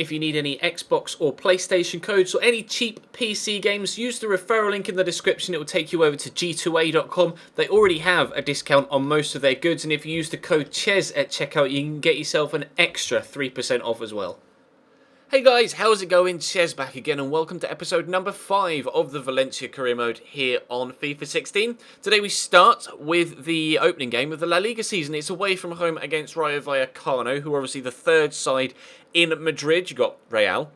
If you need any Xbox or PlayStation codes or any cheap PC games, use the referral link in the description. It will take you over to g2a.com. They already have a discount on most of their goods, and if you use the code CHES at checkout, you can get yourself an extra 3% off as well. Hey guys, how's it going? Ches back again, and welcome to episode number 5 of the Valencia career mode here on FIFA 16. Today we start with the opening game of the La Liga season. It's away from home against Rayo Vallecano, who are obviously the third side in Madrid. You got Real,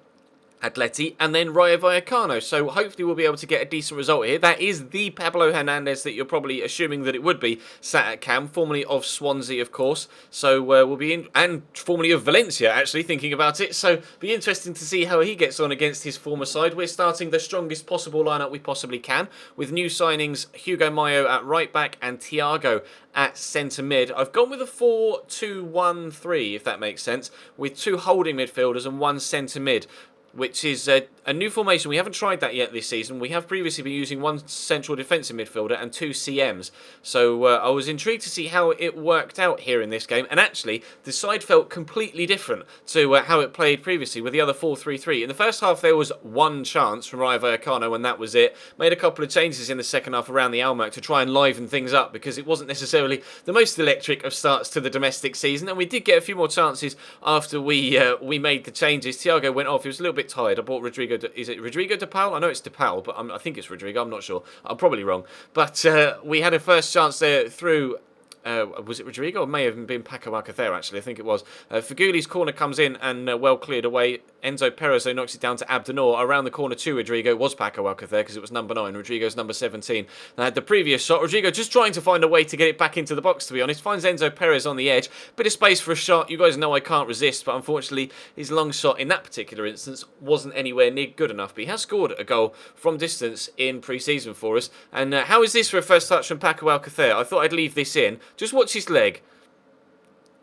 Atleti, and then Rayo Vallecano. So hopefully we'll be able to get a decent result here. That is the Pablo Hernandez that you're probably assuming that it would be, sat at cam, formerly of Swansea, of course. So we'll be in, and formerly of Valencia, actually, thinking about it. So be interesting to see how he gets on against his former side. We're starting the strongest possible lineup we possibly can, with new signings Hugo Mayo at right back and Thiago at centre mid. I've gone with a 4-2-1-3, if that makes sense, with 2 holding midfielders and 1 centre mid, which is a new formation. We haven't tried that yet this season. We have previously been using 1 central defensive midfielder and 2 CMs. So I was intrigued to see how it worked out here in this game. And actually, the side felt completely different to how it played previously with the other 4-3-3. In the first half, there was 1 chance from Rayo Vallecano, and that was it. Made a couple of changes in the second half around the Almac to try and liven things up, because it wasn't necessarily the most electric of starts to the domestic season. And we did get a few more chances after we made the changes. Thiago went off. He was a little bit tired. I bought Rodrigo. Is it Rodrigo de Paul? I know it's de Paul, but I think it's Rodrigo. I'm not sure. I'm probably wrong. But we had a first chance there through. Was it Rodrigo? Or may have been Paco Alcacer, actually. I think it was. Faguli's corner comes in and well cleared away. Enzo Perez, though, knocks it down to Abdenor. Around the corner to Rodrigo was Paco Alcacer, because it was number 9. Rodrigo's number 17. They had the previous shot. Rodrigo just trying to find a way to get it back into the box, to be honest. Finds Enzo Perez on the edge. Bit of space for a shot. You guys know I can't resist, but unfortunately his long shot in that particular instance wasn't anywhere near good enough. But he has scored a goal from distance in pre-season for us. And how is this for a first touch from Paco Alcacer? I thought I'd leave this in. Just watch his leg.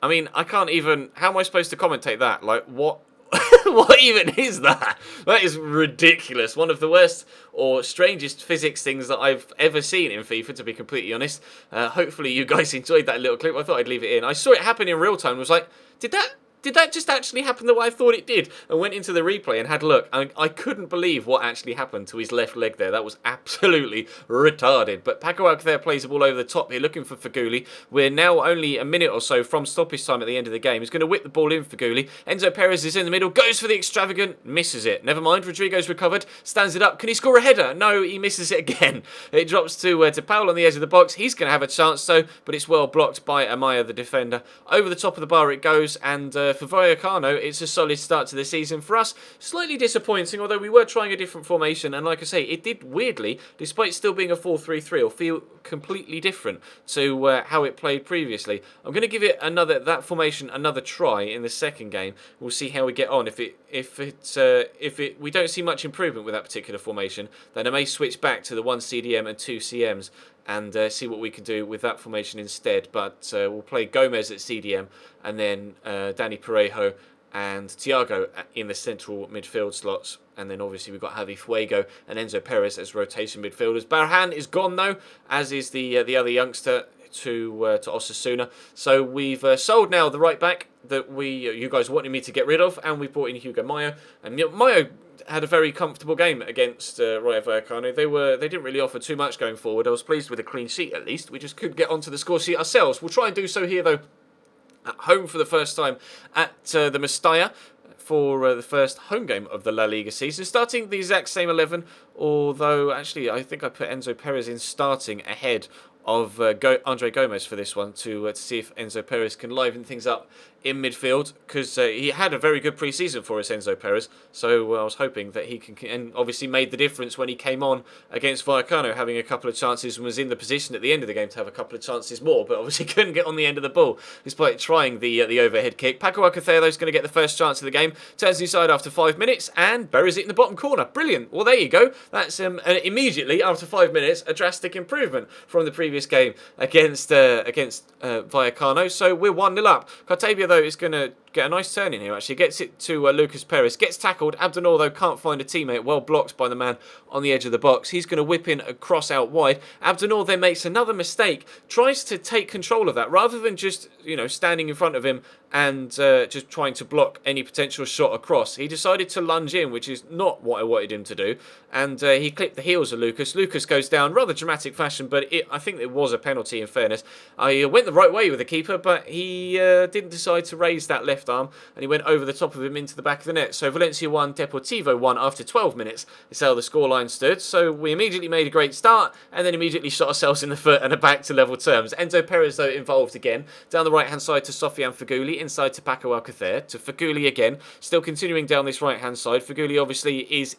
I mean, I can't even... How am I supposed to commentate that? Like, what... what even is that? That is ridiculous. One of the worst or strangest physics things that I've ever seen in FIFA, to be completely honest. Hopefully you guys enjoyed that little clip. I thought I'd leave it in. I saw it happen in real time and was like, did that just actually happen the way I thought it did? And went into the replay and had a look. I couldn't believe what actually happened to his left leg there. That was absolutely retarded. But Paco Alcacer plays the ball over the top here, looking for Faguli. We're now only a minute or so from stoppage time at the end of the game. He's going to whip the ball in Faguli. Enzo Perez is in the middle, goes for the extravagant, misses it. Never mind, Rodrigo's recovered, stands it up. Can he score a header? No, he misses it again. It drops to Paul on the edge of the box. He's going to have a chance though, but it's well blocked by Amaya, the defender. Over the top of the bar it goes, and for Vallecano, it's a solid start to the season. For us, slightly disappointing, although we were trying a different formation, and like I say, it did weirdly, despite still being a 4-3-3, or feel completely different to how it played previously. I'm going to give it that formation another try in the second game. We'll see how we get on. If we don't see much improvement with that particular formation, then I may switch back to the 1 CDM and 2 CMs and see what we can do with that formation instead. But we'll play Gomez at CDM, and then Danny Parejo and Thiago in the central midfield slots. And then obviously we've got Javi Fuego and Enzo Perez as rotation midfielders. Barhan is gone though, as is the other youngster to Osasuna. So we've sold now the right back that you guys wanted me to get rid of, and we've brought in Hugo Mayo. And Mayo had a very comfortable game against Rayo Vallecano. They didn't really offer too much going forward. I was pleased with a clean sheet at least. We just couldn't get onto the score sheet ourselves. We'll try and do so here though, at home for the first time at the Mestalla, for the first home game of the La Liga season. Starting the exact same 11, although actually I think I put Enzo Perez in starting ahead of Andre Gomez for this one to see if Enzo Perez can liven things up in midfield, because he had a very good pre-season for us, Enzo Perez, so I was hoping that he can, and obviously made the difference when he came on against Vallecano, having a couple of chances and was in the position at the end of the game to have a couple of chances more, but obviously couldn't get on the end of the ball despite trying the overhead kick. Paco Alcacer though is going to get the first chance of the game, turns inside after 5 minutes and buries it in the bottom corner. Brilliant. Well, there you go. That's immediately after 5 minutes a drastic improvement from the previous game against Vallecano. So we're 1-0 up. Cartavia though is going to get a nice turn in here, actually. Gets it to Lucas Perez. Gets tackled. Abdenor, though, can't find a teammate. Well blocked by the man on the edge of the box. He's going to whip in a cross out wide. Abdenor then makes another mistake. Tries to take control of that rather than just, standing in front of him and just trying to block any potential shot across. He decided to lunge in, which is not what I wanted him to do. And he clipped the heels of Lucas. Lucas goes down, rather dramatic fashion, but I think it was a penalty in fairness. I went the right way with the keeper, but he didn't decide to raise that left arm, and he went over the top of him into the back of the net. So Valencia 1, Deportivo 1 after 12 minutes. That's how the scoreline stood. So we immediately made a great start, and then immediately shot ourselves in the foot and are back to level terms. Enzo Perez, though, involved again. Down the right-hand side to Sofiane Feghouli, inside to Paco Alcacer, to Feghouli again. Still continuing down this right-hand side. Feghouli obviously is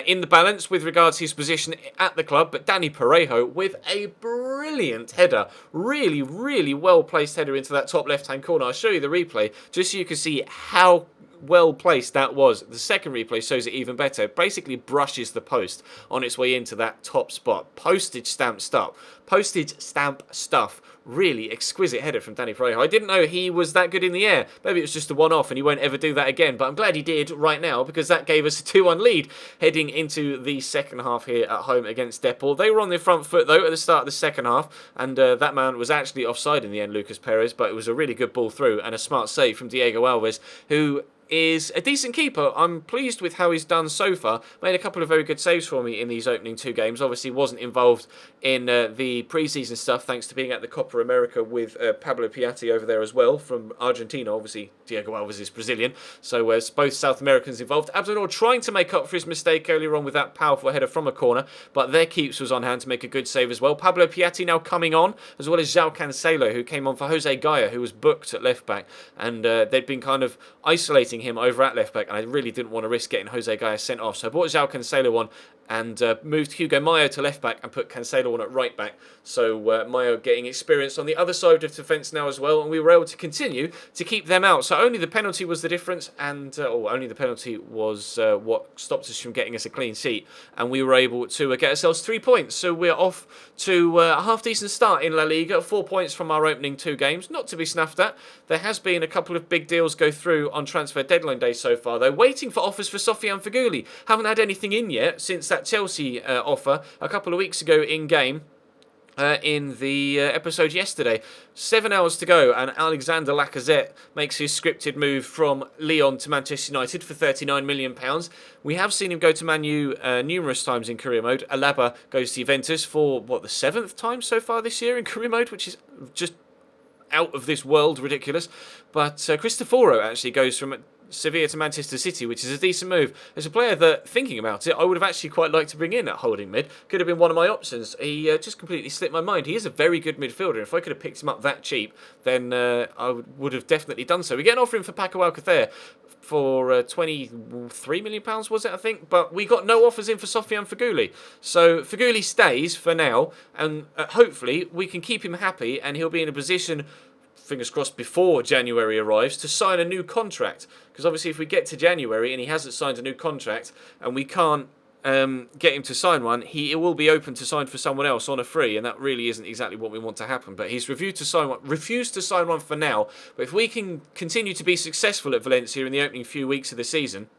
in the balance with regards to his position at the club, but Danny Parejo with a brilliant header. Really, really well-placed header into that top left-hand corner. I'll show you the replay just so you can see how well placed that was. The second replay shows it even better. It basically brushes the post on its way into that top spot. Postage stamp stuff. Really exquisite header from Danny Parejo. I didn't know he was that good in the air. Maybe it was just a one-off and he won't ever do that again. But I'm glad he did right now, because that gave us a 2-1 lead heading into the second half here at home against Depor. They were on their front foot, though, at the start of the second half. And that man was actually offside in the end, Lucas Perez. But it was a really good ball through and a smart save from Diego Alves, who is a decent keeper. I'm pleased with how he's done so far. Made a couple of very good saves for me in these opening 2 games. Obviously wasn't involved in the pre-season stuff, thanks to being at the Copa America with Pablo Piatti over there as well from Argentina. Obviously Diego Alves is Brazilian, so it's both South Americans involved. Abdenor trying to make up for his mistake earlier on with that powerful header from a corner, but their keeps was on hand to make a good save as well. Pablo Piatti now coming on, as well as João Cancelo, who came on for Jose Gaya, who was booked at left back, and they'd been kind of isolating him over at left back, and I really didn't want to risk getting Jose Gaya sent off, so I brought João Cancelo on and moved Hugo Mayo to left back and put Cancelo on at right back. So Mayo getting experience on the other side of defence now as well, and we were able to continue to keep them out. So only the penalty was the difference, and only the penalty was what stopped us from getting us a clean sheet, and we were able to get ourselves 3 points. So we're off to a half-decent start in La Liga, 4 points from our opening 2 games, not to be snuffed at. There has been a couple of big deals go through on transfer deadline day so far, though. Waiting for offers for Sofiane Feghouli. Haven't had anything in yet since that Chelsea offer a couple of weeks ago in-game. In the episode yesterday. 7 hours to go, and Alexander Lacazette makes his scripted move from Lyon to Manchester United for £39 million. We have seen him go to Man U numerous times in career mode. Alaba goes to Juventus for, the 7th time so far this year in career mode, which is just out of this world ridiculous. But Cristoforo actually goes from Sevilla to Manchester City, which is a decent move. As a player that, thinking about it, I would have actually quite liked to bring in at holding mid. Could have been one of my options. He just completely slipped my mind. He is a very good midfielder. If I could have picked him up that cheap, then I would have definitely done so. We get an offer in for Paco Alcacer for £23 million, was it, I think? But we got no offers in for Sofiane Feghouli. So Feghouli stays for now, and hopefully we can keep him happy, and he'll be in a position, fingers crossed, before January arrives, to sign a new contract. Because obviously if we get to January and he hasn't signed a new contract and we can't get him to sign one, he will be open to sign for someone else on a free, and that really isn't exactly what we want to happen. But he's refused to sign one for now. But if we can continue to be successful at Valencia in the opening few weeks of the season,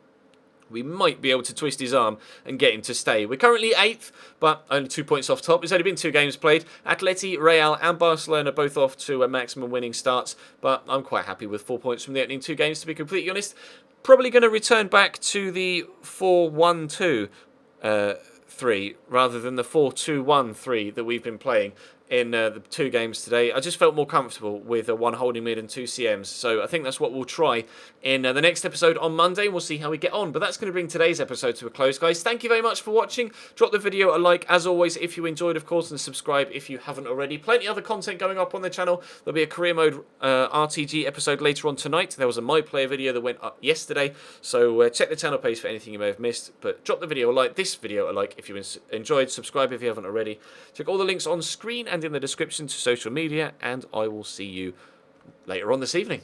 we might be able to twist his arm and get him to stay. We're currently 8th, but only 2 points off top. There's only been 2 games played. Atleti, Real and Barcelona both off to maximum winning starts, but I'm quite happy with 4 points from the opening 2 games, to be completely honest. Probably going to return back to the 4-1-2 3 rather than the 4-2-1-3 that we've been playing in the 2 games today. I just felt more comfortable with 1 holding mid and 2 CMs. So I think that's what we'll try in the next episode on Monday. We'll see how we get on. But that's going to bring today's episode to a close, guys. Thank you very much for watching. Drop the video a like, as always, if you enjoyed, of course, and subscribe if you haven't already. Plenty of other content going up on the channel. There'll be a career mode RTG episode later on tonight. There was a My Player video that went up yesterday. So check the channel page for anything you may have missed. But drop the video a like, this video a like if you enjoyed. Subscribe if you haven't already. Check all the links on screen and in the description to social media, and I will see you later on this evening.